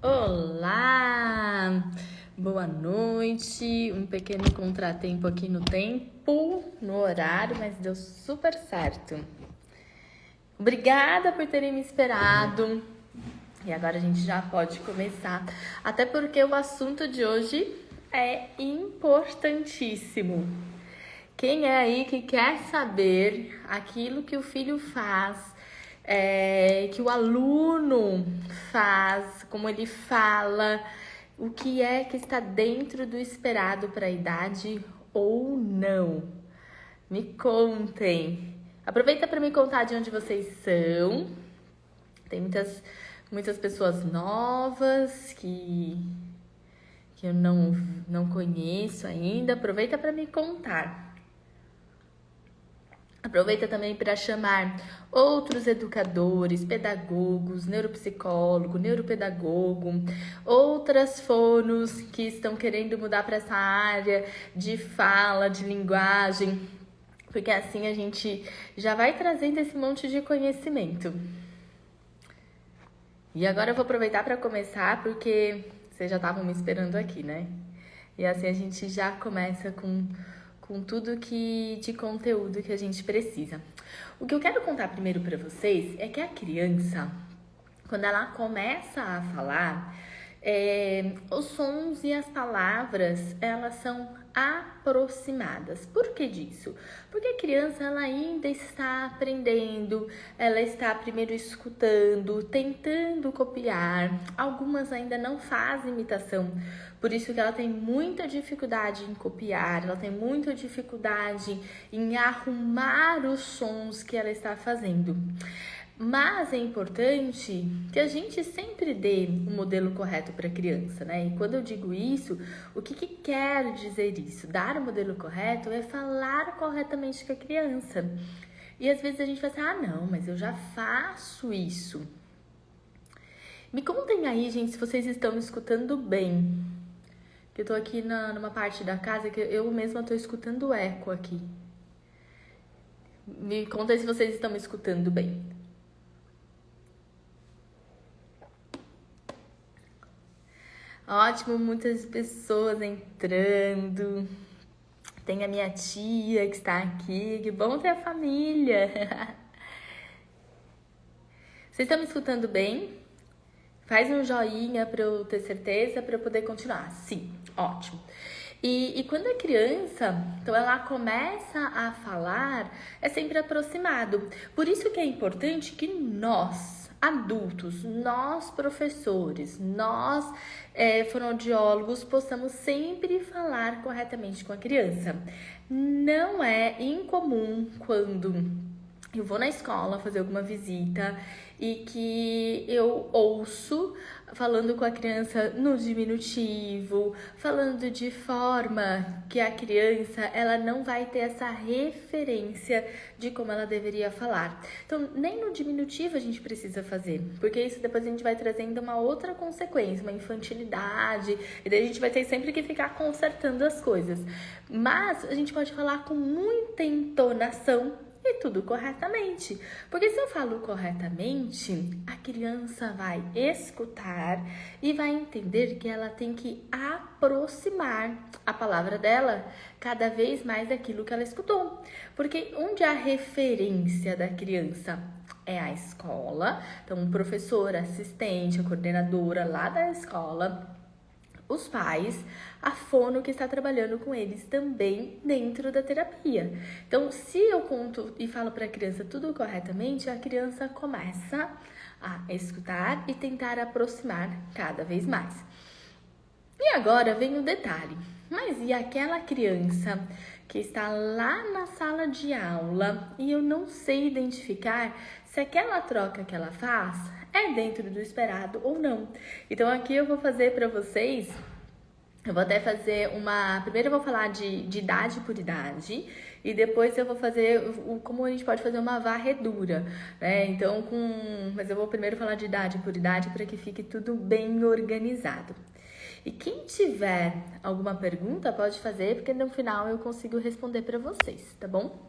Olá! Boa noite. Um pequeno contratempo aqui no tempo, no horário, mas deu super certo. Obrigada por terem me esperado. E agora a gente já pode começar, até porque o assunto de hoje é importantíssimo. Quem é aí que quer saber aquilo que o filho faz, que o aluno faz, como ele fala, o que é que está dentro do esperado para a idade ou não? Me contem. Aproveita para me contar de onde vocês são. Tem muitas pessoas novas que eu não conheço ainda. Aproveita para me contar. Aproveita também para chamar outros educadores, pedagogos, neuropsicólogo, neuropedagogo, outras fonos que estão querendo mudar para essa área de fala, de linguagem, porque assim a gente já vai trazendo esse monte de conhecimento. E agora eu vou aproveitar para começar, porque vocês já estavam me esperando aqui, né? E assim a gente já começa com tudo de conteúdo que a gente precisa. O que eu quero contar primeiro para vocês é que a criança, quando ela começa a falar, os sons e as palavras, elas são aproximadas. Por que disso? Porque a criança ela ainda está aprendendo, ela está primeiro escutando, tentando copiar. Algumas ainda não fazem imitação, por isso que ela tem muita dificuldade em copiar, ela tem muita dificuldade em arrumar os sons que ela está fazendo. Mas é importante que a gente sempre dê o modelo correto para a criança, né? E quando eu digo isso, o que quer dizer isso? Dar o modelo correto é falar corretamente com a criança. E às vezes a gente fala assim, não, mas eu já faço isso. Me contem aí, gente, se vocês estão me escutando bem. Que eu tô aqui numa parte da casa que eu mesma tô escutando eco aqui. Me contem se vocês estão me escutando bem. Ótimo, muitas pessoas entrando. Tem a minha tia que está aqui. Que bom ter a família. Vocês estão me escutando bem? Faz um joinha para eu ter certeza, para eu poder continuar. Sim, ótimo. E quando é criança, então ela começa a falar, é sempre aproximado. Por isso que é importante que nós, adultos, nós professores, nós fonoaudiólogos, possamos sempre falar corretamente com a criança. Não é incomum quando eu vou na escola fazer alguma visita e que eu ouço falando com a criança no diminutivo, falando de forma que a criança ela não vai ter essa referência de como ela deveria falar. Então, nem no diminutivo a gente precisa fazer, porque isso depois a gente vai trazendo uma outra consequência, uma infantilidade, e daí a gente vai ter sempre que ficar consertando as coisas. Mas a gente pode falar com muita entonação e tudo corretamente. Porque se eu falo corretamente, a criança vai escutar e vai entender que ela tem que aproximar a palavra dela cada vez mais daquilo que ela escutou. Porque onde a referência da criança é a escola, então o professor, a assistente, a coordenadora lá da escola, os pais, a fono que está trabalhando com eles também dentro da terapia. Então, se eu conto e falo para a criança tudo corretamente, a criança começa a escutar e tentar aproximar cada vez mais. E agora vem o detalhe. Mas e aquela criança que está lá na sala de aula e eu não sei identificar se aquela troca que ela faz é dentro do esperado ou não? Então aqui eu vou fazer para vocês, eu vou até fazer primeiro eu vou falar de idade por idade e depois eu vou fazer como a gente pode fazer uma varredura, né? Então mas eu vou primeiro falar de idade por idade para que fique tudo bem organizado. E quem tiver alguma pergunta pode fazer, porque no final eu consigo responder para vocês, tá bom?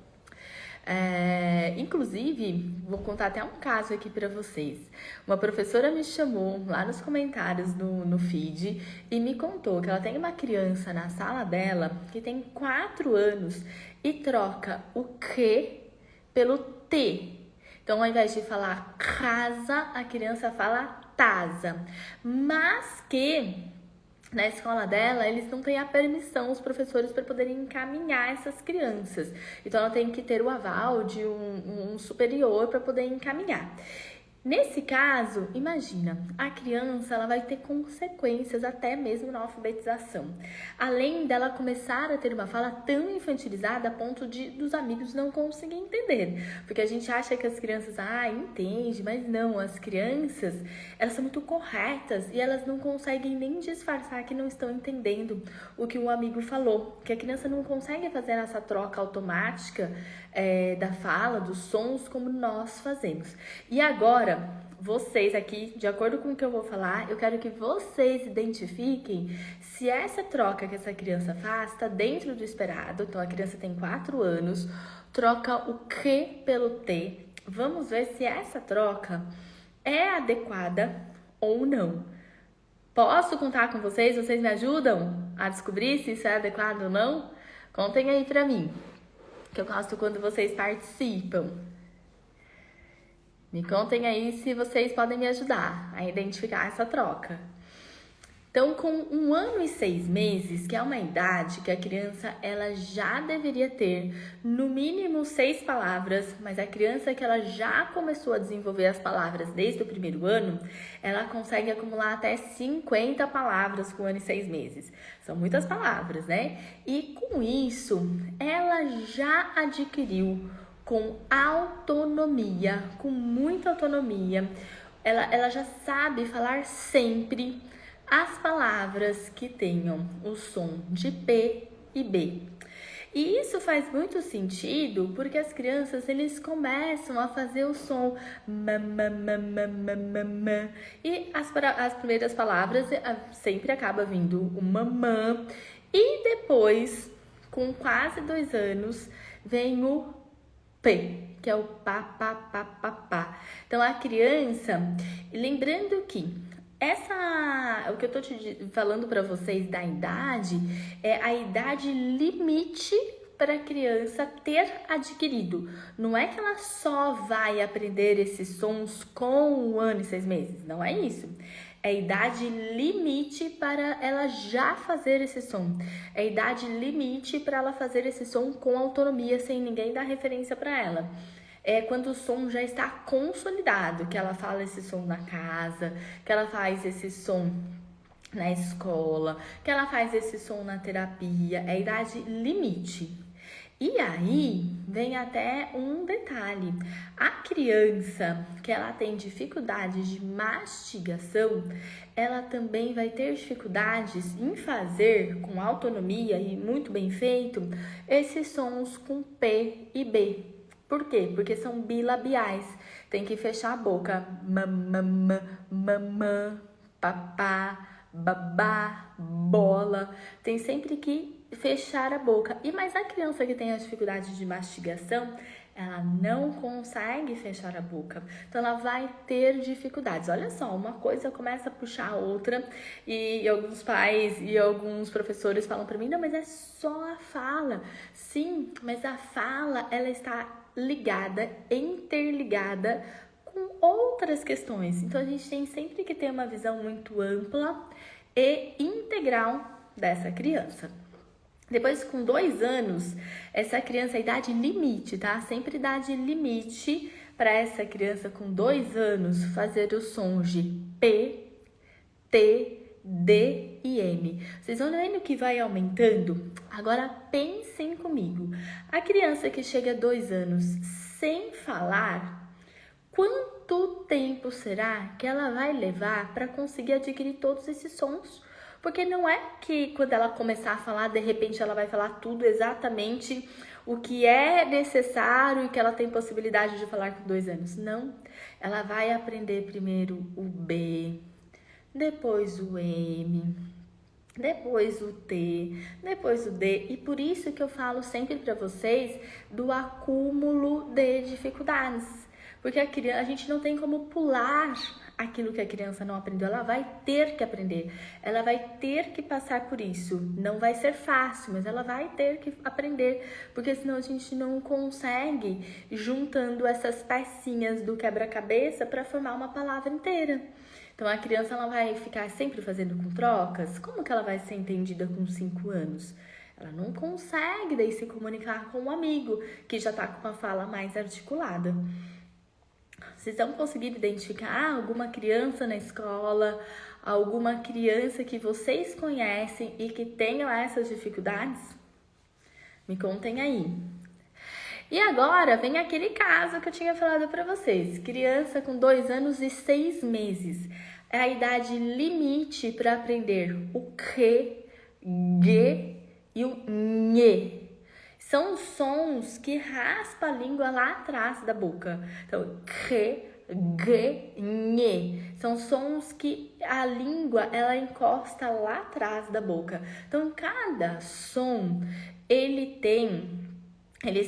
Inclusive, vou contar até um caso aqui para vocês. Uma professora me chamou lá nos comentários no feed e me contou que ela tem uma criança na sala dela que tem 4 anos e troca o que pelo T. Então, ao invés de falar casa, a criança fala tasa. Mas que na escola dela, eles não têm a permissão, os professores, para poderem encaminhar essas crianças. Então, ela tem que ter o aval de um superior para poder encaminhar. Nesse caso, imagina, a criança ela vai ter consequências até mesmo na alfabetização. Além dela começar a ter uma fala tão infantilizada a ponto dos amigos não conseguirem entender. Porque a gente acha que as crianças, entende, mas não, as crianças, elas são muito corretas e elas não conseguem nem disfarçar que não estão entendendo o que o amigo falou. Que a criança não consegue fazer essa troca automática da fala, dos sons, como nós fazemos. E agora, vocês aqui, de acordo com o que eu vou falar, eu quero que vocês identifiquem se essa troca que essa criança faz está dentro do esperado. Então, a criança tem 4 anos, troca o que pelo T. Vamos ver se essa troca é adequada ou não. Posso contar com vocês? Vocês me ajudam a descobrir se isso é adequado ou não? Contem aí pra mim, que eu gosto quando vocês participam. Me contem aí se vocês podem me ajudar a identificar essa troca. Então, com 1 ano e 6 meses, que é uma idade que a criança ela já deveria ter no mínimo 6 palavras, mas a criança que ela já começou a desenvolver as palavras desde o 1º ano, ela consegue acumular até 50 palavras com 1 ano e 6 meses. São muitas palavras, né? E com isso, ela já adquiriu com autonomia, com muita autonomia. Ela já sabe falar sempre as palavras que tenham o som de P e B. E isso faz muito sentido porque as crianças, eles começam a fazer o som e as primeiras palavras sempre acaba vindo o mamã e depois, com quase 2 anos, vem o P, que é o pá, pá, pá, pá, pá. Então, a criança, lembrando que o que eu tô te falando para vocês da idade, é a idade limite para a criança ter adquirido. Não é que ela só vai aprender esses sons com 1 ano e 6 meses, não é isso. É a idade limite para ela já fazer esse som. É a idade limite para ela fazer esse som com autonomia, sem ninguém dar referência para ela. É quando o som já está consolidado, que ela fala esse som na casa, que ela faz esse som na escola, que ela faz esse som na terapia. É a idade limite. E aí vem até um detalhe. A criança que ela tem dificuldades de mastigação, ela também vai ter dificuldades em fazer com autonomia e muito bem feito esses sons com P e B. Por quê? Porque são bilabiais. Tem que fechar a boca. Mamã, mamã, papá, babá, bola. Tem sempre que fechar a boca. E mas a criança que tem a dificuldade de mastigação, ela não consegue fechar a boca. Então, ela vai ter dificuldades. Olha só, uma coisa começa a puxar a outra. E alguns pais e alguns professores falam para mim, não, mas é só a fala. Sim, mas a fala, ela está ligada, interligada com outras questões. Então, a gente tem sempre que ter uma visão muito ampla e integral dessa criança. Depois, com 2 anos, essa criança, a idade limite, tá? Sempre idade limite para essa criança com 2 anos fazer os sons de P, T, D e M. Vocês vão vendo que vai aumentando? Agora pensem comigo. A criança que chega a 2 anos sem falar, quanto tempo será que ela vai levar para conseguir adquirir todos esses sons? Porque não é que quando ela começar a falar, de repente ela vai falar tudo exatamente o que é necessário e que ela tem possibilidade de falar com 2 anos. Não, ela vai aprender primeiro o B, depois o M, depois o T, depois o D. E por isso que eu falo sempre para vocês do acúmulo de dificuldades. Porque a gente não tem como pular aquilo que a criança não aprendeu. Ela vai ter que aprender. Ela vai ter que passar por isso. Não vai ser fácil, mas ela vai ter que aprender. Porque senão a gente não consegue juntando essas pecinhas do quebra-cabeça para formar uma palavra inteira. Então, a criança ela vai ficar sempre fazendo com trocas? Como que ela vai ser entendida com 5 anos? Ela não consegue daí se comunicar com um amigo que já está com uma fala mais articulada. Vocês estão conseguindo identificar alguma criança na escola, alguma criança que vocês conhecem e que tenham essas dificuldades? Me contem aí. E agora vem aquele caso que eu tinha falado para vocês. Criança com 2 anos e 6 meses. É a idade limite para aprender o que, g e o nhe. São sons que raspa a língua lá atrás da boca. Então, que, g, nhe. São sons que a língua ela encosta lá atrás da boca. Então, cada som ele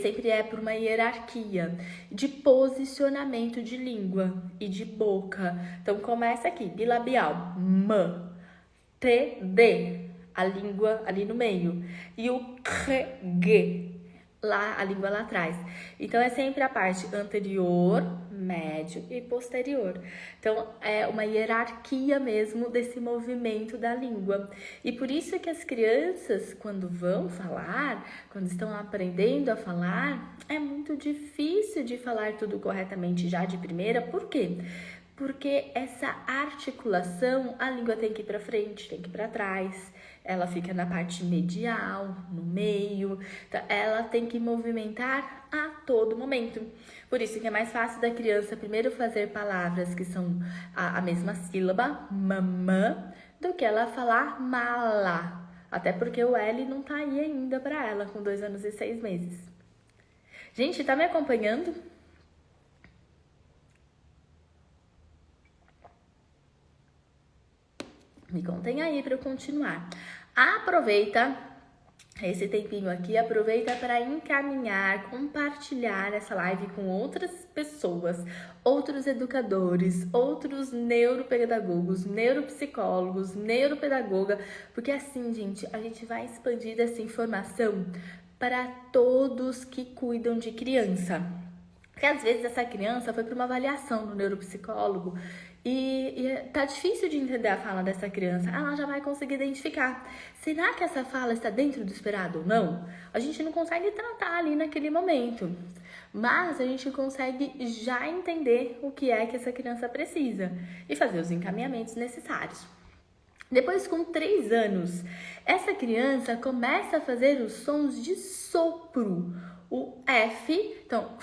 sempre é por uma hierarquia de posicionamento de língua e de boca. Então, começa aqui, bilabial, m, t, d, a língua ali no meio. E o k, g, lá, a língua lá atrás. Então, é sempre a parte anterior, médio e posterior. Então, é uma hierarquia mesmo desse movimento da língua. E por isso que as crianças, quando vão falar, quando estão aprendendo a falar, é muito difícil de falar tudo corretamente já de primeira. Por quê? Porque essa articulação, a língua tem que ir para frente, tem que ir para trás. Ela fica na parte medial, no meio. Então, ela tem que movimentar a todo momento. Por isso que é mais fácil da criança primeiro fazer palavras que são a mesma sílaba, mamã, do que ela falar mala. Até porque o L não tá aí ainda para ela, com 2 anos e 6 meses. Gente, tá me acompanhando? Me contem aí para eu continuar. Aproveita esse tempinho aqui, aproveita para encaminhar, compartilhar essa live com outras pessoas, outros educadores, outros neuropedagogos, neuropsicólogos, neuropedagoga, porque assim, gente, a gente vai expandir essa informação para todos que cuidam de criança. Porque às vezes essa criança foi para uma avaliação do neuropsicólogo e tá difícil de entender a fala dessa criança. Ela já vai conseguir identificar. Será que essa fala está dentro do esperado ou não? A gente não consegue tratar ali naquele momento. Mas a gente consegue já entender o que é que essa criança precisa e fazer os encaminhamentos necessários. Depois, com 3 anos, essa criança começa a fazer os sons de sopro. O F, então,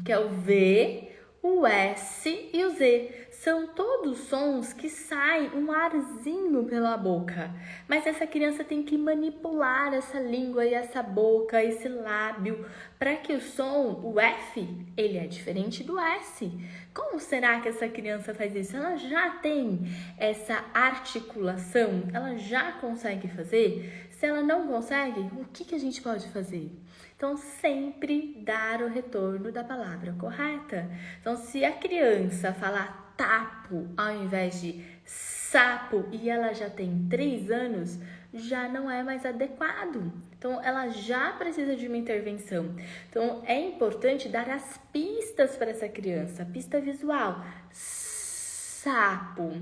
que é o V, o S e o Z. São todos sons que saem um arzinho pela boca. Mas essa criança tem que manipular essa língua e essa boca, esse lábio, para que o som, o F, ele é diferente do S. Como será que essa criança faz isso? Ela já tem essa articulação? Ela já consegue fazer? Se ela não consegue, o que a gente pode fazer? Então, sempre dar o retorno da palavra correta. Então, se a criança falar tapo ao invés de sapo e ela já tem 3 anos, já não é mais adequado. Então, ela já precisa de uma intervenção. Então, é importante dar as pistas para essa criança. Pista visual, sapo.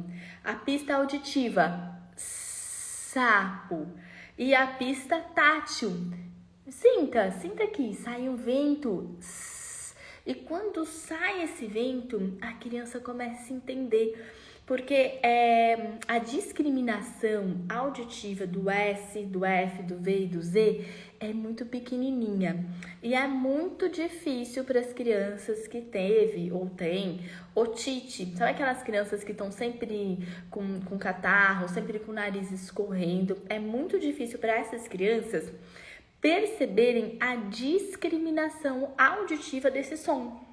A pista auditiva, sapo. E a pista tátil. Sinta aqui, sai um vento. E quando sai esse vento, a criança começa a entender. Porque a discriminação auditiva do S, do F, do V e do Z é muito pequenininha. E é muito difícil para as crianças que teve ou tem otite. Sabe aquelas crianças que estão sempre com catarro, sempre com o nariz escorrendo? É muito difícil para essas crianças perceberem a discriminação auditiva desse som.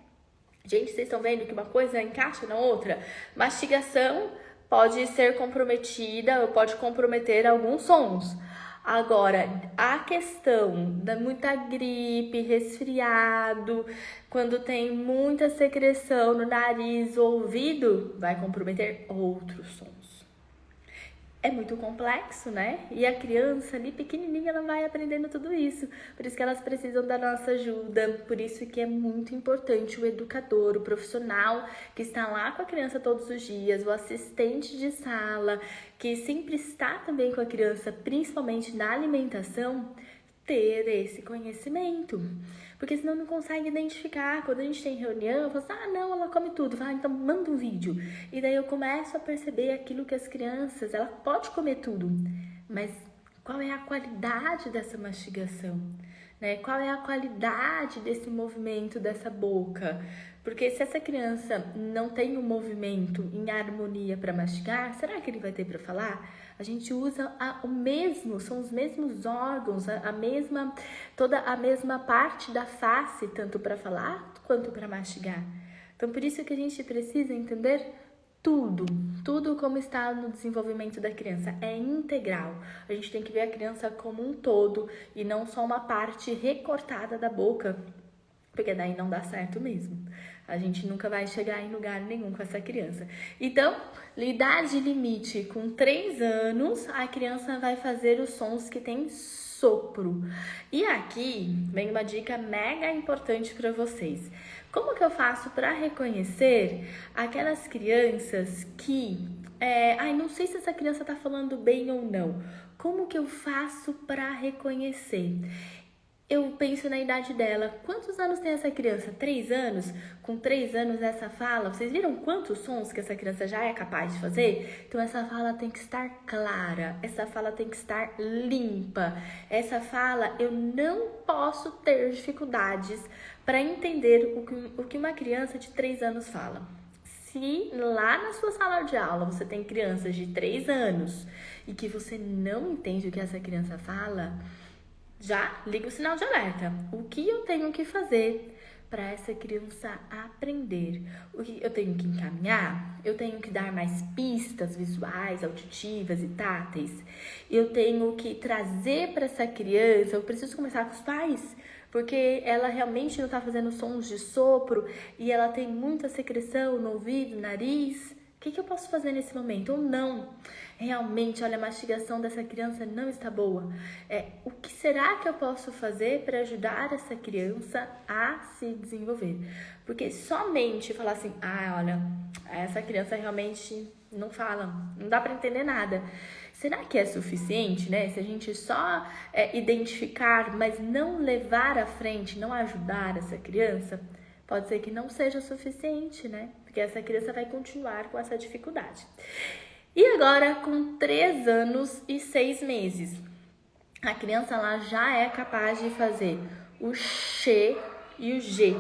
Gente, vocês estão vendo que uma coisa encaixa na outra? Mastigação pode ser comprometida ou pode comprometer alguns sons. Agora, a questão da muita gripe, resfriado, quando tem muita secreção no nariz ou ouvido, vai comprometer outros sons. É muito complexo, né? E a criança ali pequenininha, ela vai aprendendo tudo isso. Por isso que elas precisam da nossa ajuda. Por isso que é muito importante o educador, o profissional que está lá com a criança todos os dias, o assistente de sala, que sempre está também com a criança, principalmente na alimentação, ter esse conhecimento. Porque senão não consegue identificar. Quando a gente tem reunião, eu falo assim, não, ela come tudo. Fala, então manda um vídeo. E daí eu começo a perceber aquilo que as crianças, ela pode comer tudo, mas qual é a qualidade dessa mastigação? Né? Qual é a qualidade desse movimento dessa boca? Porque se essa criança não tem um movimento em harmonia para mastigar, será que ele vai ter para falar? A gente usa o mesmo, são os mesmos órgãos, toda a mesma parte da face, tanto para falar quanto para mastigar. Então, por isso que a gente precisa entender tudo como está no desenvolvimento da criança. É integral. A gente tem que ver a criança como um todo e não só uma parte recortada da boca, porque daí não dá certo mesmo. A gente nunca vai chegar em lugar nenhum com essa criança. Então, idade limite, com 3 anos, a criança vai fazer os sons que tem sopro. E aqui vem uma dica mega importante para vocês. Como que eu faço para reconhecer aquelas crianças que... não sei se essa criança está falando bem ou não. Como que eu faço para reconhecer? Eu penso na idade dela. Quantos anos tem essa criança? 3 anos? Com 3 anos essa fala, vocês viram quantos sons que essa criança já é capaz de fazer? Então essa fala tem que estar clara, essa fala tem que estar limpa. Essa fala eu não posso ter dificuldades para entender o que uma criança de 3 anos fala. Se lá na sua sala de aula você tem crianças de 3 anos e que você não entende o que essa criança fala, já liga o sinal de alerta. O que eu tenho que fazer para essa criança aprender? O que eu tenho que encaminhar? Eu tenho que dar mais pistas visuais, auditivas e táteis? Eu tenho que trazer para essa criança, eu preciso começar com os pais, porque ela realmente não está fazendo sons de sopro e ela tem muita secreção no ouvido, no nariz. O que eu posso fazer nesse momento? Ou não? Realmente, olha, a mastigação dessa criança não está boa. O que será que eu posso fazer para ajudar essa criança a se desenvolver? Porque somente falar assim, olha, essa criança realmente não fala, não dá para entender nada. Será que é suficiente, né? Se a gente só identificar, mas não levar à frente, não ajudar essa criança, pode ser que não seja suficiente, né? Porque essa criança vai continuar com essa dificuldade. E agora, com 3 anos e 6 meses, a criança lá já é capaz de fazer o X e o G.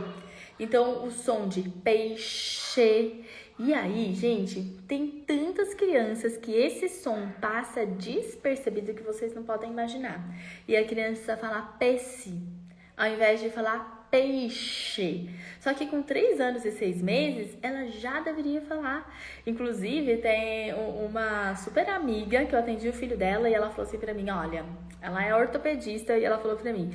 Então, o som de peixe. E aí, gente, tem tantas crianças que esse som passa despercebido que vocês não podem imaginar. E a criança fala peixe, ao invés de falar peixe. Só que com 3 anos e 6 meses, ela já deveria falar. Inclusive, tem uma super amiga que eu atendi o filho dela e ela falou assim pra mim, olha, ela é ortopedista e ela falou pra mim,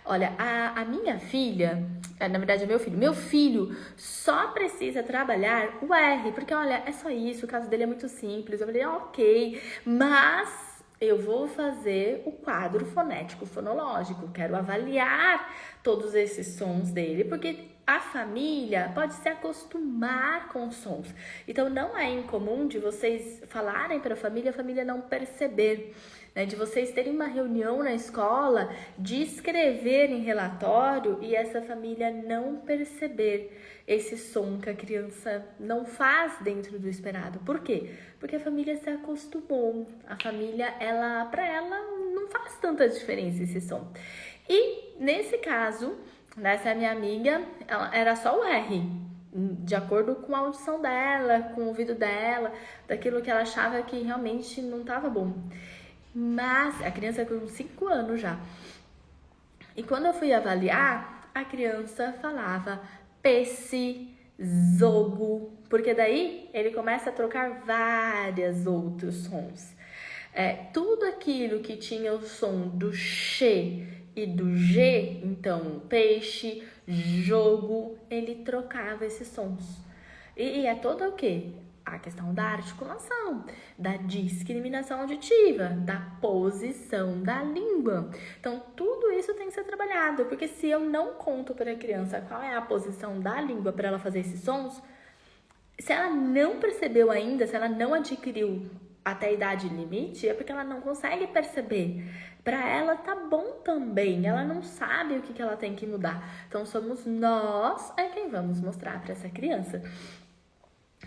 olha, a minha filha, na verdade é meu filho só precisa trabalhar o R, porque olha, é só isso, o caso dele é muito simples. Eu falei, ok, mas eu vou fazer o quadro fonético fonológico, quero avaliar todos esses sons dele, porque a família pode se acostumar com os sons. Então, não é incomum de vocês falarem para a família não perceber, né? De vocês terem uma reunião na escola, de escrever em relatório e essa família não perceber esse som que a criança não faz dentro do esperado. Por quê? Porque a família se acostumou. A família, para ela, não faz tanta diferença esse som. E, nesse caso, nessa minha amiga, era só o R, de acordo com a audição dela, com o ouvido dela, daquilo que ela achava que realmente não estava bom. Mas a criança com 5 anos já. E quando eu fui avaliar, a criança falava peixe, zogo, porque daí ele começa a trocar vários outros sons. Tudo aquilo que tinha o som do X e do G, então peixe, jogo, ele trocava esses sons. E é todo o quê? A questão da articulação, da discriminação auditiva, da posição da língua. Então, tudo isso tem que ser trabalhado, porque se eu não conto para a criança qual é a posição da língua para ela fazer esses sons, se ela não percebeu ainda, se ela não adquiriu até a idade limite, é porque ela não consegue perceber. Para ela tá bom também, ela não sabe o que ela tem que mudar. Então, somos nós quem vamos mostrar para essa criança.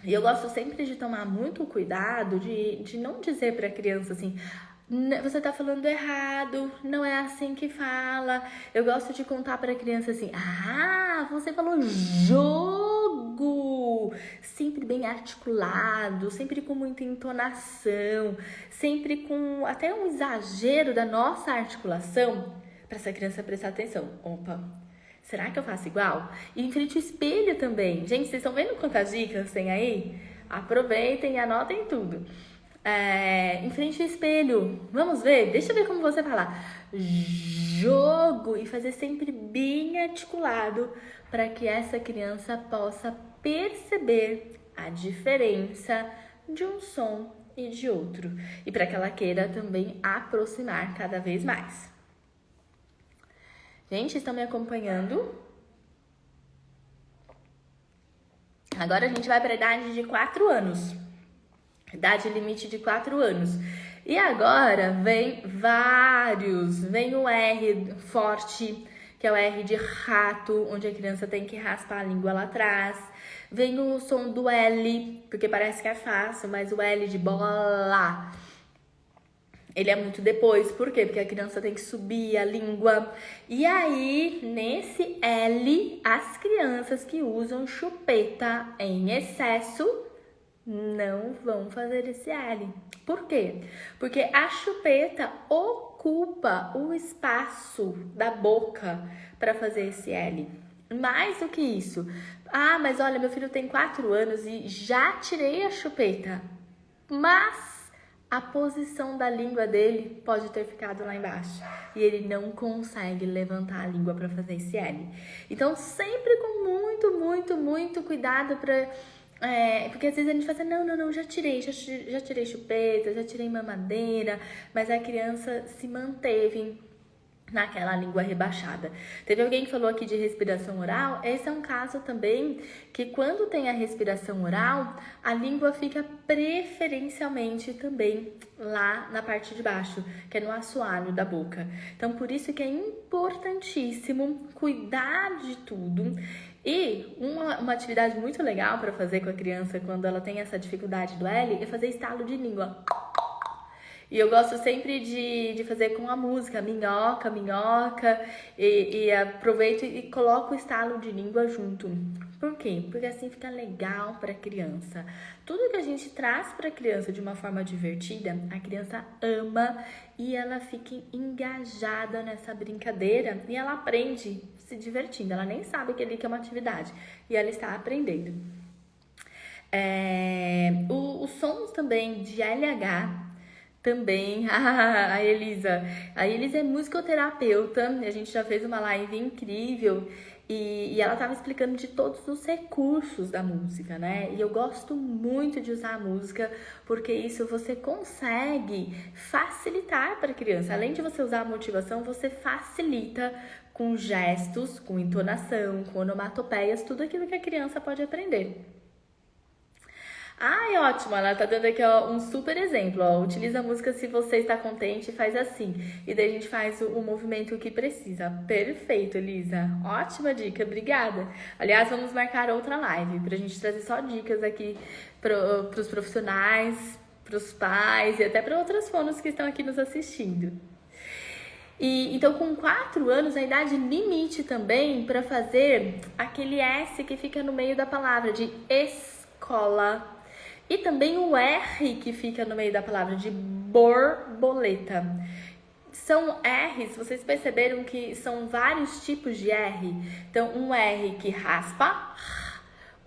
E eu gosto sempre de tomar muito cuidado de não dizer para a criança assim, você tá falando errado, não é assim que fala. Eu gosto de contar para a criança assim, você falou jogo, sempre bem articulado, sempre com muita entonação, sempre com até um exagero da nossa articulação, para essa criança prestar atenção. Opa, será que eu faço igual? E em frente ao espelho também. Gente, vocês estão vendo quantas dicas tem aí? Aproveitem e anotem tudo. Em frente ao espelho. Vamos ver? Deixa eu ver como você falar. Jogo. E fazer sempre bem articulado para que essa criança possa perceber a diferença de um som e de outro. E para que ela queira também aproximar cada vez mais. Gente, estão me acompanhando? Agora a gente vai para a idade de 4 anos. Idade limite de 4 anos. E agora vem vários. Vem o R forte, que é o R de rato, onde a criança tem que raspar a língua lá atrás. Vem o som do L, porque parece que é fácil, mas o L de bola, ele é muito depois. Por quê? Porque a criança tem que subir a língua. E aí, nesse L, as crianças que usam chupeta em excesso não vão fazer esse L. Por quê? Porque a chupeta ocupa o espaço da boca para fazer esse L. Mais do que isso. Mas olha, meu filho tem 4 anos e já tirei a chupeta. Mas a posição da língua dele pode ter ficado lá embaixo e ele não consegue levantar a língua para fazer esse L. Então, sempre com muito cuidado porque às vezes a gente fala assim, não, já tirei chupeta, já tirei mamadeira, mas a criança se manteve naquela língua rebaixada. Teve alguém que falou aqui de respiração oral. Esse é um caso também que quando tem a respiração oral, a língua fica preferencialmente também lá na parte de baixo, que é no assoalho da boca. Então, por isso que é importantíssimo cuidar de tudo. E uma atividade muito legal para fazer com a criança quando ela tem essa dificuldade do L é fazer estalo de língua. E eu gosto sempre de fazer com a música, minhoca, e aproveito e coloco o estalo de língua junto. Por quê? Porque assim fica legal para a criança. Tudo que a gente traz para a criança de uma forma divertida, a criança ama e ela fica engajada nessa brincadeira e ela aprende se divertindo. Ela nem sabe que é uma atividade e ela está aprendendo. Os sons também de LH. Também, a Elisa é musicoterapeuta, a gente já fez uma live incrível e ela estava explicando de todos os recursos da música, né? E eu gosto muito de usar a música porque isso você consegue facilitar para a criança. Além de você usar a motivação, você facilita com gestos, com entonação, com onomatopeias, tudo aquilo que a criança pode aprender. Ai, ótimo, ela tá dando aqui um super exemplo, utiliza a música se você está contente e faz assim, e daí a gente faz o movimento que precisa. Perfeito, Elisa, ótima dica, obrigada. Aliás, vamos marcar outra live pra gente trazer só dicas aqui pros profissionais, pros pais e até para outras fonos que estão aqui nos assistindo. Então, com 4 anos, a idade limite também para fazer aquele S que fica no meio da palavra de escola. E também o R que fica no meio da palavra de borboleta. São R's, vocês perceberam que são vários tipos de R? Então, um R que raspa,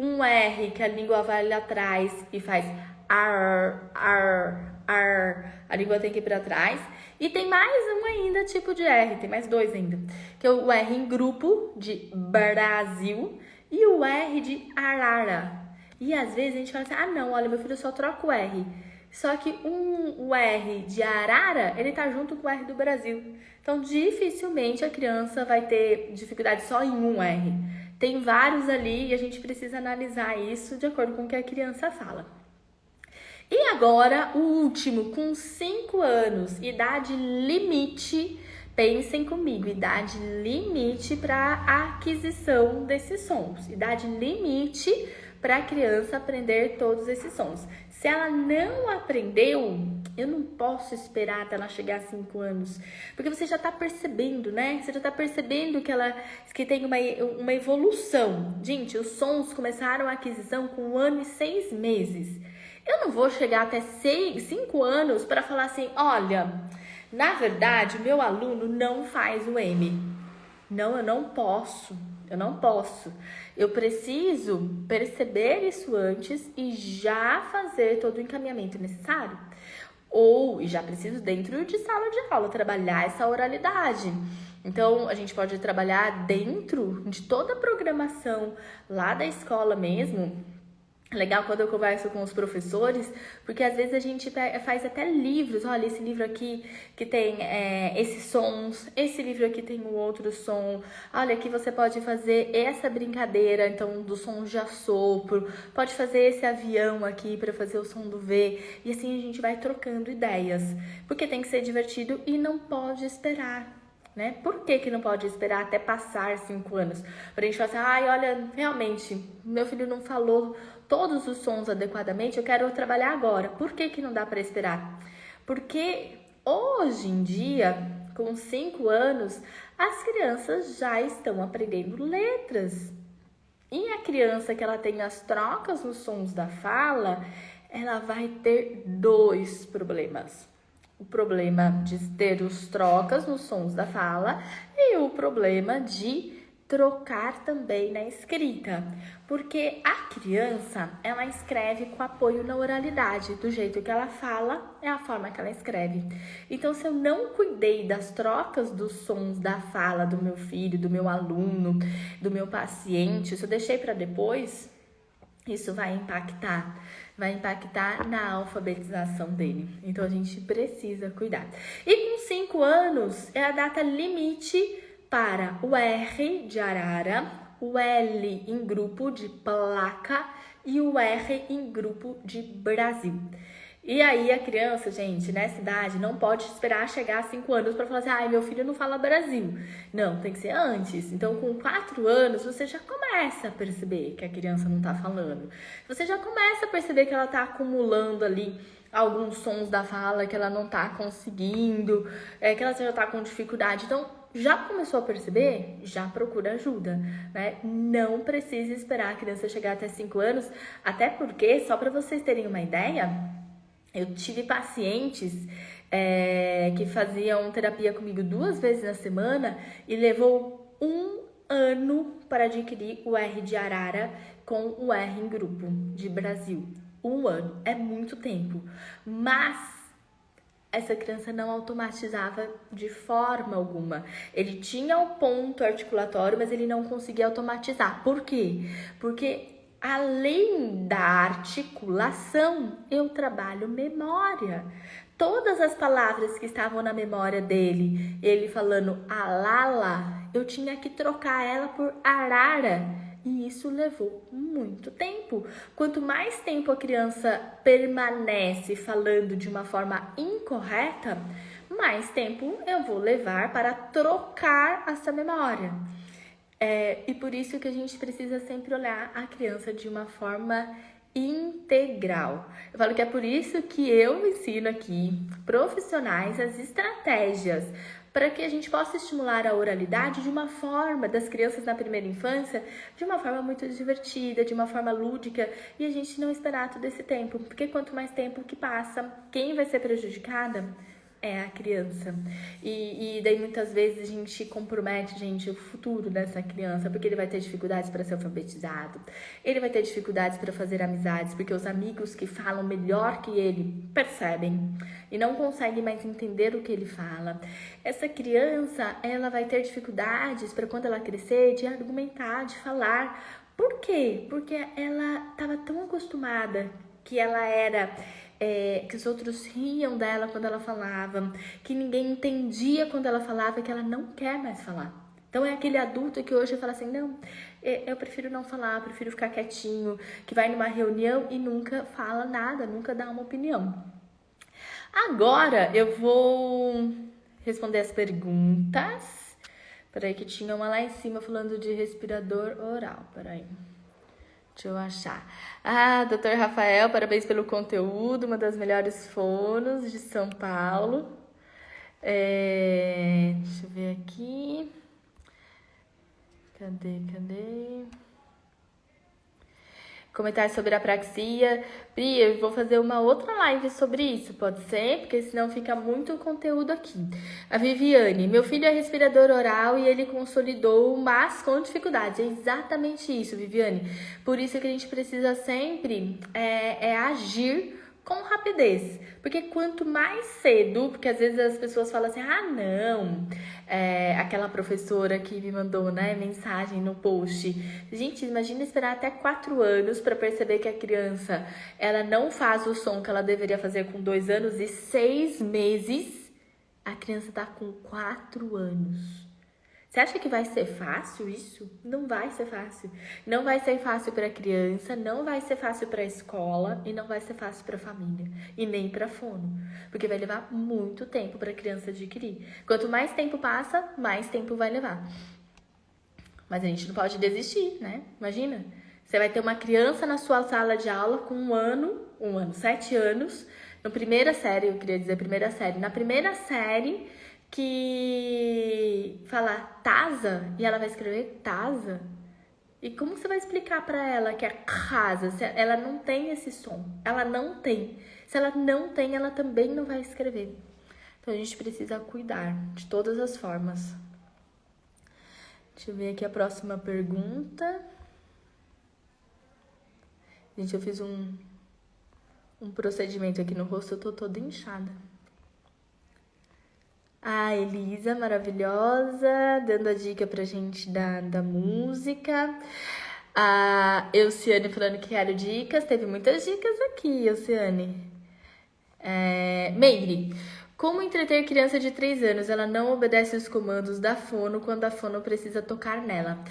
um R que a língua vai lá atrás e faz ar, ar, ar. A língua tem que ir para trás. E tem mais um ainda tipo de R, tem mais dois ainda. Que é o R em grupo, de Brasil, e o R de arara. E às vezes a gente fala assim, ah não, olha, meu filho só troca o R. Só que o R de arara, ele tá junto com o R do Brasil. Então, dificilmente a criança vai ter dificuldade só em um R. Tem vários ali e a gente precisa analisar isso de acordo com o que a criança fala. E agora, o último, com 5 anos, idade limite, pensem comigo, idade limite para aquisição desses sons. Idade limite para a criança aprender todos esses sons. Se ela não aprendeu, eu não posso esperar até ela chegar a 5 anos, porque você já está percebendo, né? Você já está percebendo que tem uma evolução. Gente, os sons começaram a aquisição com 1 ano e 6 meses. Eu não vou chegar até 5 anos para falar assim, olha, na verdade, meu aluno não faz o M. Não, eu não posso. Eu preciso perceber isso antes e já fazer todo o encaminhamento necessário. E já preciso, dentro de sala de aula, trabalhar essa oralidade. Então, a gente pode trabalhar dentro de toda a programação lá da escola mesmo. Legal quando eu converso com os professores, porque às vezes a gente faz até livros. Olha, esse livro aqui que tem esses sons, esse livro aqui tem um outro som. Olha, aqui você pode fazer essa brincadeira, então, do som de assopro. Pode fazer esse avião aqui para fazer o som do V. E assim a gente vai trocando ideias, porque tem que ser divertido e não pode esperar. Né? Por que não pode esperar até passar 5 anos? Pra gente falar assim, ai, olha, realmente, meu filho não falou todos os sons adequadamente, eu quero trabalhar agora. Por que não dá para esperar? Porque hoje em dia, com 5 anos, as crianças já estão aprendendo letras. E a criança que ela tem as trocas nos sons da fala, ela vai ter 2 problemas. O problema de ter os trocas nos sons da fala e o problema de trocar também na escrita. Porque a criança, ela escreve com apoio na oralidade. Do jeito que ela fala, é a forma que ela escreve. Então, se eu não cuidei das trocas dos sons da fala do meu filho, do meu aluno, do meu paciente, se eu deixei para depois, isso vai impactar na alfabetização dele. Então, a gente precisa cuidar. E com 5 anos, é a data limite para o R de arara, o L em grupo de placa e o R em grupo de Brasil. E aí a criança, gente, nessa idade, não pode esperar chegar a 5 anos para falar assim, ai, meu filho não fala Brasil. Não, tem que ser antes. Então, com 4 anos, você já começa a perceber que a criança não tá falando. Você já começa a perceber que ela tá acumulando ali alguns sons da fala que ela não tá conseguindo, que ela já tá com dificuldade. Então, já começou a perceber? Já procura ajuda, né? Não precisa esperar a criança chegar até 5 anos, até porque, só para vocês terem uma ideia, eu tive pacientes que faziam terapia comigo 2 vezes na semana e levou 1 ano para adquirir o R de arara com o R em grupo de Brasil. 1 ano, é muito tempo, mas essa criança não automatizava de forma alguma. Ele tinha o ponto articulatório, mas ele não conseguia automatizar. Por quê? Porque além da articulação, eu trabalho memória. Todas as palavras que estavam na memória dele, ele falando alala, eu tinha que trocar ela por arara. E isso levou muito tempo. Quanto mais tempo a criança permanece falando de uma forma incorreta, mais tempo eu vou levar para trocar essa memória. E por isso que a gente precisa sempre olhar a criança de uma forma integral. Eu falo que é por isso que eu ensino aqui profissionais as estratégias para que a gente possa estimular a oralidade de uma forma, das crianças na primeira infância, de uma forma muito divertida, de uma forma lúdica, e a gente não esperar todo esse tempo, porque quanto mais tempo que passa, quem vai ser prejudicada? é a criança. E daí muitas vezes a gente compromete, gente, o futuro dessa criança, porque ele vai ter dificuldades para ser alfabetizado, ele vai ter dificuldades para fazer amizades, porque os amigos que falam melhor que ele percebem e não conseguem mais entender o que ele fala. Essa criança, ela vai ter dificuldades para quando ela crescer, de argumentar, de falar. Por quê? Porque ela estava tão acostumada que ela era... que os outros riam dela quando ela falava, que ninguém entendia quando ela falava, que ela não quer mais falar. Então é aquele adulto que hoje fala assim, não, eu prefiro não falar, eu prefiro ficar quietinho, que vai numa reunião e nunca fala nada, nunca dá uma opinião. Agora eu vou responder as perguntas. Peraí que tinha uma lá em cima falando de respirador oral, peraí. Deixa eu achar. Dr. Rafael, parabéns pelo conteúdo, uma das melhores fonos de São Paulo. Deixa eu ver aqui. Cadê? Comentar sobre a apraxia. Bia, eu vou fazer uma outra live sobre isso, pode ser? Porque senão fica muito conteúdo aqui. A Viviane, meu filho é respirador oral e ele consolidou, mas com dificuldade. É exatamente isso, Viviane. Por isso que a gente precisa sempre agir com rapidez. Porque quanto mais cedo, porque às vezes as pessoas falam assim, não... aquela professora que me mandou, né, mensagem no post. Gente, imagina esperar até 4 anos para perceber que a criança, ela não faz o som que ela deveria fazer com 2 anos e 6 meses, a criança tá com 4 anos. Você acha que vai ser fácil isso? Não vai ser fácil. Não vai ser fácil para a criança, não vai ser fácil para a escola e não vai ser fácil para a família e nem para fono, porque vai levar muito tempo para a criança adquirir. Quanto mais tempo passa, mais tempo vai levar. Mas a gente não pode desistir, né? Imagina, você vai ter uma criança na sua sala de aula com 7 anos, na primeira série, na primeira série, que fala Taza e ela vai escrever Taza. E como você vai explicar para ela que é casa se ela não tem esse som? Ela não tem. Se ela não tem, ela também não vai escrever. Então a gente precisa cuidar de todas as formas. Deixa eu ver aqui a próxima pergunta. Gente, eu fiz um procedimento aqui no rosto, eu tô toda inchada. A Elisa, maravilhosa, dando a dica pra gente da música. A Elciane falando que quero dicas. Teve muitas dicas aqui, Elciane. Meire, como entreter criança de 3 anos? Ela não obedece os comandos da fono quando a fono precisa tocar nela.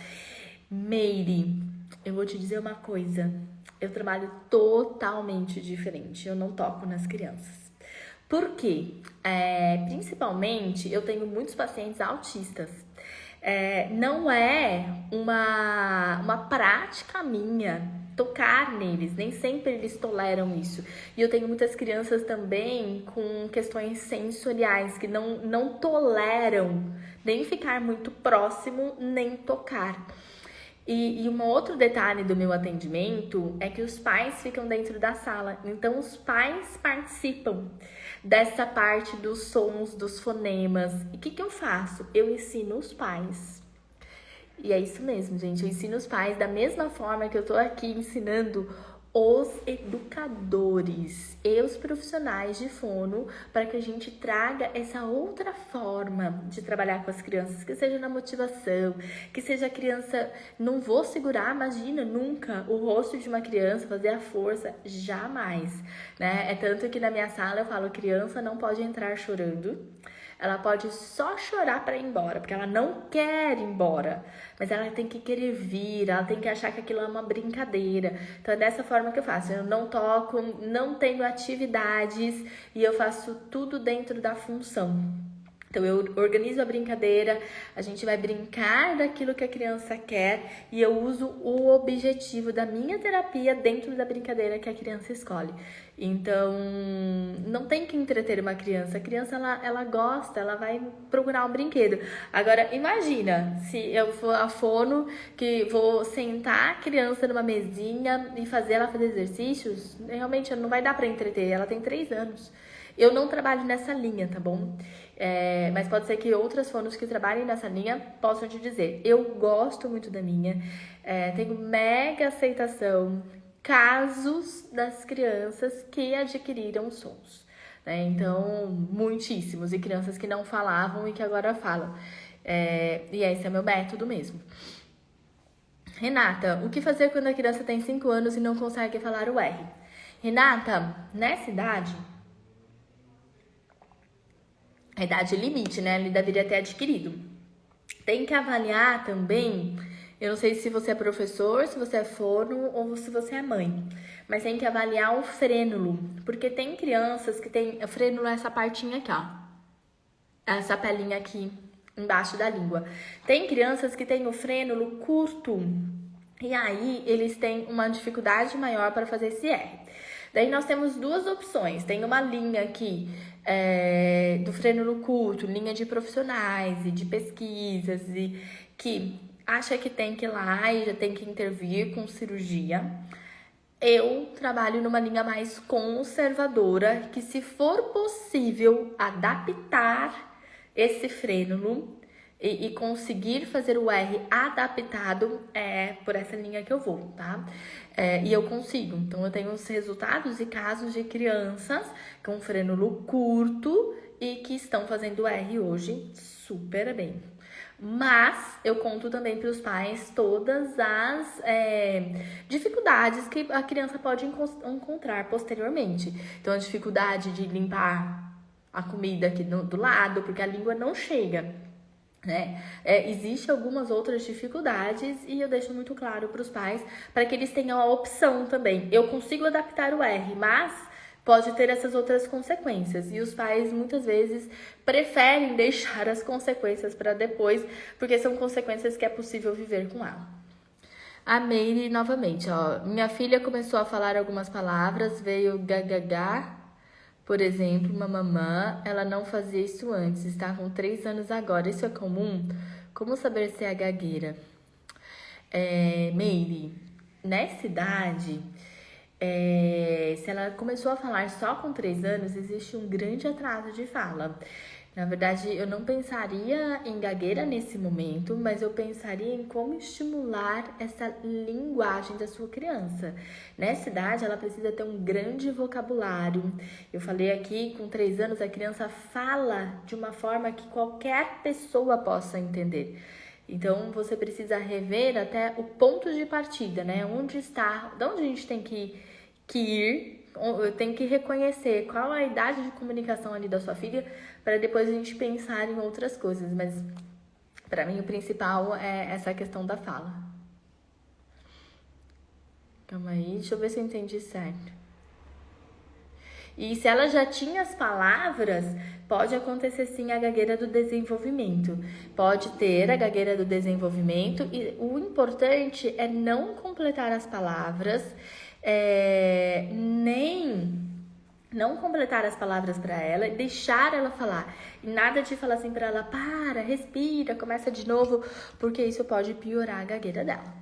Meire, eu vou te dizer uma coisa. Eu trabalho totalmente diferente. Eu não toco nas crianças. Por quê? Principalmente, eu tenho muitos pacientes autistas. Não é uma prática minha tocar neles, nem sempre eles toleram isso. E eu tenho muitas crianças também com questões sensoriais que não toleram nem ficar muito próximo, nem tocar. E um outro detalhe do meu atendimento é que os pais ficam dentro da sala, então os pais participam dessa parte dos sons, dos fonemas. E o que eu faço? Eu ensino os pais. E é isso mesmo, gente, eu ensino os pais da mesma forma que eu tô aqui ensinando os educadores e os profissionais de fono para que a gente traga essa outra forma de trabalhar com as crianças, que seja na motivação, que seja a criança, não vou segurar, imagina, nunca, o rosto de uma criança, fazer a força, jamais, né? É tanto que na minha sala eu falo, criança não pode entrar chorando, ela pode só chorar para ir embora, porque ela não quer ir embora, mas ela tem que querer vir, ela tem que achar que aquilo é uma brincadeira. Então é dessa forma que eu faço, eu não toco, não tenho atividades e eu faço tudo dentro da função. Então eu organizo a brincadeira, a gente vai brincar daquilo que a criança quer e eu uso o objetivo da minha terapia dentro da brincadeira que a criança escolhe. Então, não tem que entreter uma criança. A criança, ela gosta, ela vai procurar um brinquedo. Agora, imagina se eu for a fono que vou sentar a criança numa mesinha e fazer ela fazer exercícios. Realmente, não vai dar pra entreter. Ela tem 3 anos. Eu não trabalho nessa linha, tá bom? Mas pode ser que outras fonos que trabalhem nessa linha possam te dizer. Eu gosto muito da minha. Tenho mega aceitação. Casos das crianças que adquiriram sons, né? Então, muitíssimos. E crianças que não falavam e que agora falam. E esse é meu método mesmo. Renata, o que fazer quando a criança tem 5 anos e não consegue falar o R? Renata, nessa idade, a idade limite, né? Ele deveria ter adquirido. Tem que avaliar também. Eu não sei se você é professor, se você é fono ou se você é mãe. Mas tem que avaliar o frênulo. Porque tem crianças que tem... O frênulo é essa partinha aqui, ó. Essa pelinha aqui embaixo da língua. Tem crianças que têm o frênulo curto. E aí, eles têm uma dificuldade maior para fazer esse R. Daí, nós temos 2 opções. Tem uma linha aqui do frênulo curto, linha de profissionais e de pesquisas, e que acha que tem que ir lá e já tem que intervir com cirurgia. Eu trabalho numa linha mais conservadora, que se for possível adaptar esse frênulo e conseguir fazer o R adaptado, por essa linha que eu vou, tá? E eu consigo. Então, eu tenho os resultados e casos de crianças com frênulo curto e que estão fazendo R hoje super bem. Mas eu conto também para os pais todas as dificuldades que a criança pode encontrar posteriormente. Então, a dificuldade de limpar a comida aqui do lado, porque a língua não chega, né? Existem algumas outras dificuldades e eu deixo muito claro para os pais para que eles tenham a opção também. Eu consigo adaptar o R, mas pode ter essas outras consequências. E os pais, muitas vezes, preferem deixar as consequências para depois, porque são consequências que é possível viver com ela. A Meire, novamente, ó. Minha filha começou a falar algumas palavras, veio gagagá, por exemplo, mamamã. Ela não fazia isso antes, está com 3 anos agora. Isso é comum? Como saber se é gagueira? Meire, nessa idade... se ela começou a falar só com 3 anos, existe um grande atraso de fala. Na verdade, eu não pensaria em gagueira nesse momento, mas eu pensaria em como estimular essa linguagem da sua criança. Nessa idade, ela precisa ter um grande vocabulário. Eu falei aqui, com 3 anos, a criança fala de uma forma que qualquer pessoa possa entender. Então, você precisa rever até o ponto de partida, né? Onde está, de onde a gente tem que ir, tem que reconhecer qual a idade de comunicação ali da sua filha, para depois a gente pensar em outras coisas. Mas, para mim, o principal é essa questão da fala. Calma aí, deixa eu ver se eu entendi certo. E se ela já tinha as palavras, pode acontecer sim a gagueira do desenvolvimento. Pode ter a gagueira do desenvolvimento e o importante é não completar as palavras, nem não completar as palavras para ela e deixar ela falar. E nada de falar assim para ela, para, respira, começa de novo, porque isso pode piorar a gagueira dela.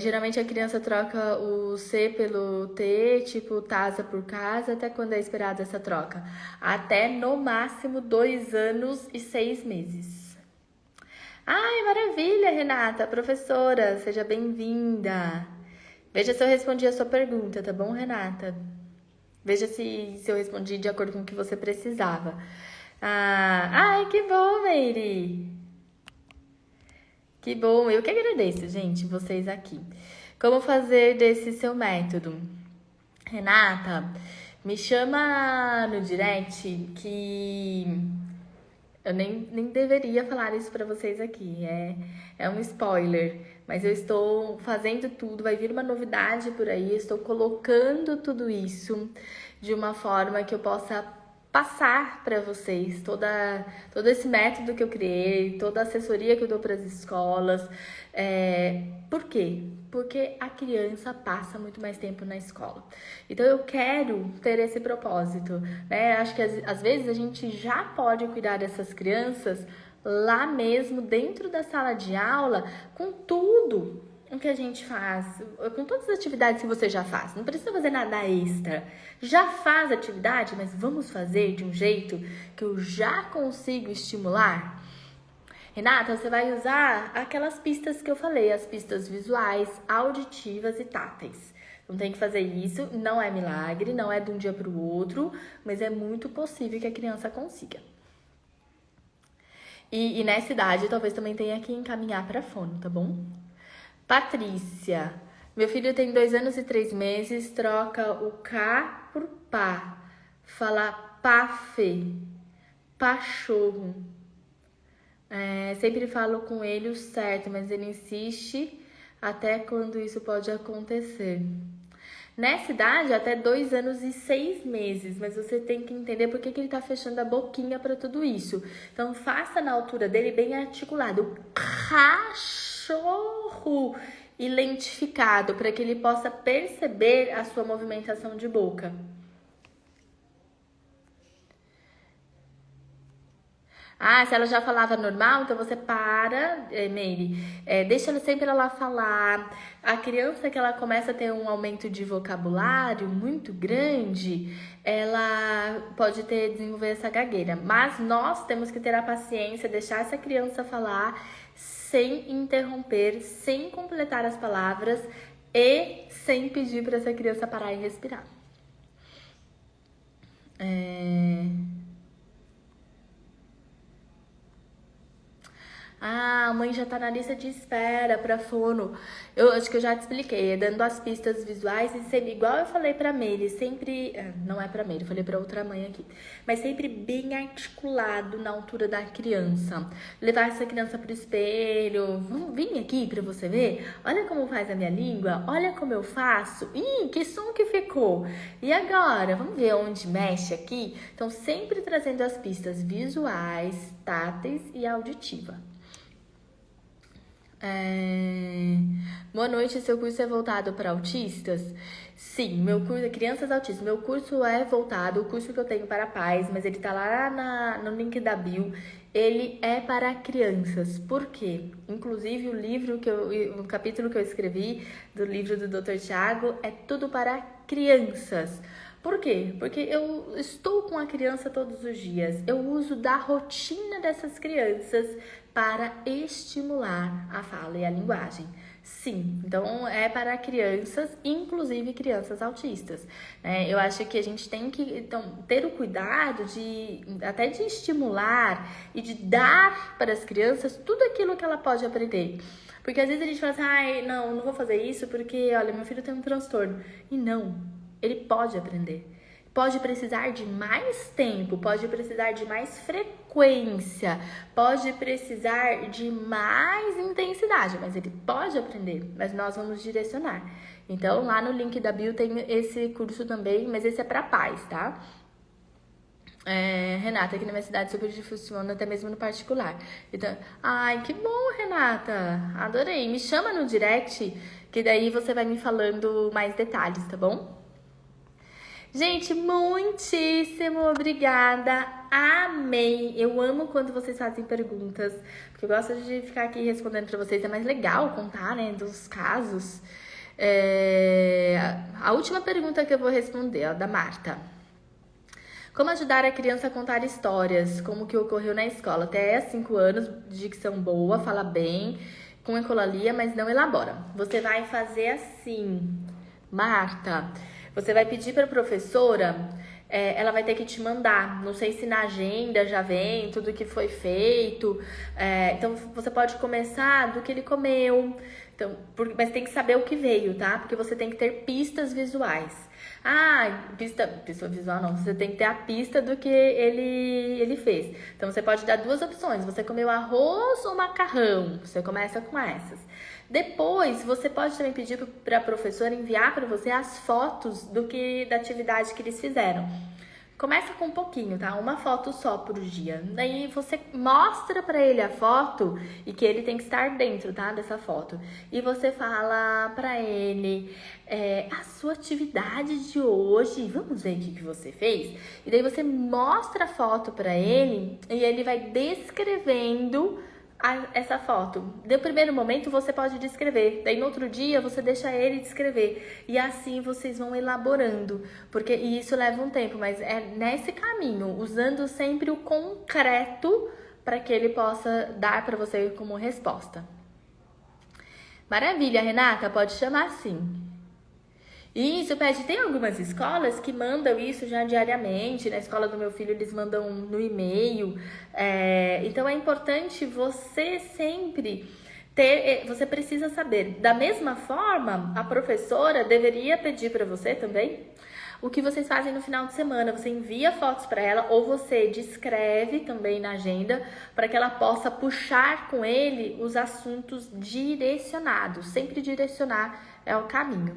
Geralmente a criança troca o C pelo T, tipo tasa por casa. Até quando é esperada essa troca? Até no máximo 2 anos e 6 meses. Ai, maravilha, Renata, professora, seja bem-vinda. Veja se eu respondi a sua pergunta, tá bom, Renata? Veja se eu respondi de acordo com o que você precisava. Ai, que bom, Meire! Que bom, eu que agradeço, gente, vocês aqui. Como fazer desse seu método? Renata, me chama no direct que eu nem deveria falar isso pra vocês aqui. É um spoiler, mas eu estou fazendo tudo, vai vir uma novidade por aí, eu estou colocando tudo isso de uma forma que eu possa passar para vocês todo esse método que eu criei, toda a assessoria que eu dou para as escolas. Por quê? Porque a criança passa muito mais tempo na escola. Então eu quero ter esse propósito, né? Acho que às vezes a gente já pode cuidar dessas crianças lá mesmo, dentro da sala de aula, com tudo o que a gente faz, com todas as atividades que você já faz. Não precisa fazer nada extra. Já faz atividade, mas vamos fazer de um jeito que eu já consigo estimular? Renata, você vai usar aquelas pistas que eu falei, as pistas visuais, auditivas e táteis. Então tem que fazer isso, não é milagre, não é de um dia para o outro, mas é muito possível que a criança consiga. E nessa idade, talvez também tenha que encaminhar para fono, tá bom? Patrícia, meu filho tem 2 anos e 3 meses, troca o K por pá, fala pafe, pachorro. Sempre falo com ele o certo, mas ele insiste até quando isso pode acontecer. Nessa idade, até 2 anos e 6 meses, mas você tem que entender por que ele tá fechando a boquinha para tudo isso. Então, faça na altura dele bem articulado. Cachorro e lentificado, para que ele possa perceber a sua movimentação de boca. Se ela já falava normal, então você para, Meire, deixa ela sempre ela falar. A criança que ela começa a ter um aumento de vocabulário muito grande, ela pode desenvolver essa gagueira. Mas nós temos que ter a paciência, deixar essa criança falar sem interromper, sem completar as palavras e sem pedir para essa criança parar e respirar. A mãe já tá na lista de espera pra fono. Eu acho que eu já te expliquei, dando as pistas visuais e sempre, igual eu falei pra Meire, sempre, não é pra Meire, eu falei pra outra mãe aqui, mas sempre bem articulado na altura da criança. Levar essa criança pro espelho, vem aqui pra você ver, olha como faz a minha língua, olha como eu faço, que som que ficou. E agora, vamos ver onde mexe aqui? Então, sempre trazendo as pistas visuais, táteis e auditiva. Boa noite, seu curso é voltado para autistas? Sim, meu curso é crianças autistas. Meu curso é voltado, o curso que eu tenho para pais, mas ele tá lá no link da bio. Ele é para crianças. Por quê? Inclusive o capítulo que eu escrevi do livro do Dr. Tiago é tudo para crianças. Por quê? Porque eu estou com a criança todos os dias. Eu uso da rotina dessas crianças para estimular a fala e a linguagem. Sim, então é para crianças, inclusive crianças autistas. Eu acho que a gente tem que ter o cuidado até de estimular e de dar para as crianças tudo aquilo que ela pode aprender. Porque às vezes a gente fala assim, não vou fazer isso porque, olha, meu filho tem um transtorno. E não, ele pode aprender. Pode precisar de mais tempo, pode precisar de mais frequência, pode precisar de mais intensidade, mas ele pode aprender, mas nós vamos direcionar. Então, lá no link da bio tem esse curso também, mas esse é para pais, tá? Renata, aqui na minha cidade super funciona até mesmo no particular. Então, que bom, Renata, adorei. Me chama no direct, que daí você vai me falando mais detalhes, tá bom? Gente, muitíssimo obrigada, amei, eu amo quando vocês fazem perguntas, porque eu gosto de ficar aqui respondendo pra vocês, é mais legal contar, né, dos casos. A última pergunta que eu vou responder, da Marta. Como ajudar a criança a contar histórias, como que ocorreu na escola? Até 5 anos, dicção boa, fala bem, com ecolalia, mas não elabora. Você vai fazer assim, Marta... Você vai pedir para a professora, ela vai ter que te mandar. Não sei se na agenda já vem tudo que foi feito. Então, você pode começar do que ele comeu. Então, mas tem que saber o que veio, tá? Porque você tem que ter pistas visuais. Pista visual não. Você tem que ter a pista do que ele fez. Então, você pode dar 2 opções. Você comeu arroz ou macarrão? Você começa com essas. Depois, você pode também pedir para a professora enviar para você as fotos da atividade que eles fizeram. Começa com um pouquinho, tá? Uma foto só por dia. Daí você mostra pra ele a foto e que ele tem que estar dentro, tá? Dessa foto. E você fala pra ele a sua atividade de hoje. Vamos ver o que você fez? E daí você mostra a foto pra ele e ele vai descrevendo essa foto. No primeiro momento você pode descrever, daí no outro dia você deixa ele descrever e assim vocês vão elaborando, porque e isso leva um tempo, mas é nesse caminho, usando sempre o concreto para que ele possa dar para você como resposta. Maravilha, Renata, pode chamar sim. Isso, Pet, tem algumas escolas que mandam isso já diariamente. Na escola do meu filho, eles mandam no e-mail. Então, é importante você sempre ter... Você precisa saber. Da mesma forma, a professora deveria pedir para você também o que vocês fazem no final de semana. Você envia fotos para ela ou você descreve também na agenda para que ela possa puxar com ele os assuntos direcionados. Sempre direcionar é o caminho.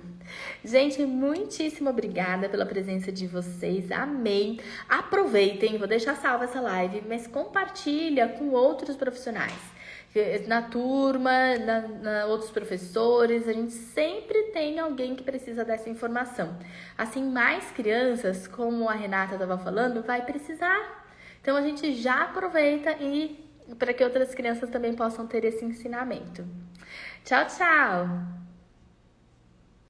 Gente, muitíssimo obrigada pela presença de vocês. Amei. Aproveitem, vou deixar salva essa live, mas compartilha com outros profissionais. Na turma, outros professores, a gente sempre tem alguém que precisa dessa informação. Assim, mais crianças, como a Renata estava falando, vai precisar. Então, a gente já aproveita e para que outras crianças também possam ter esse ensinamento. Tchau, tchau!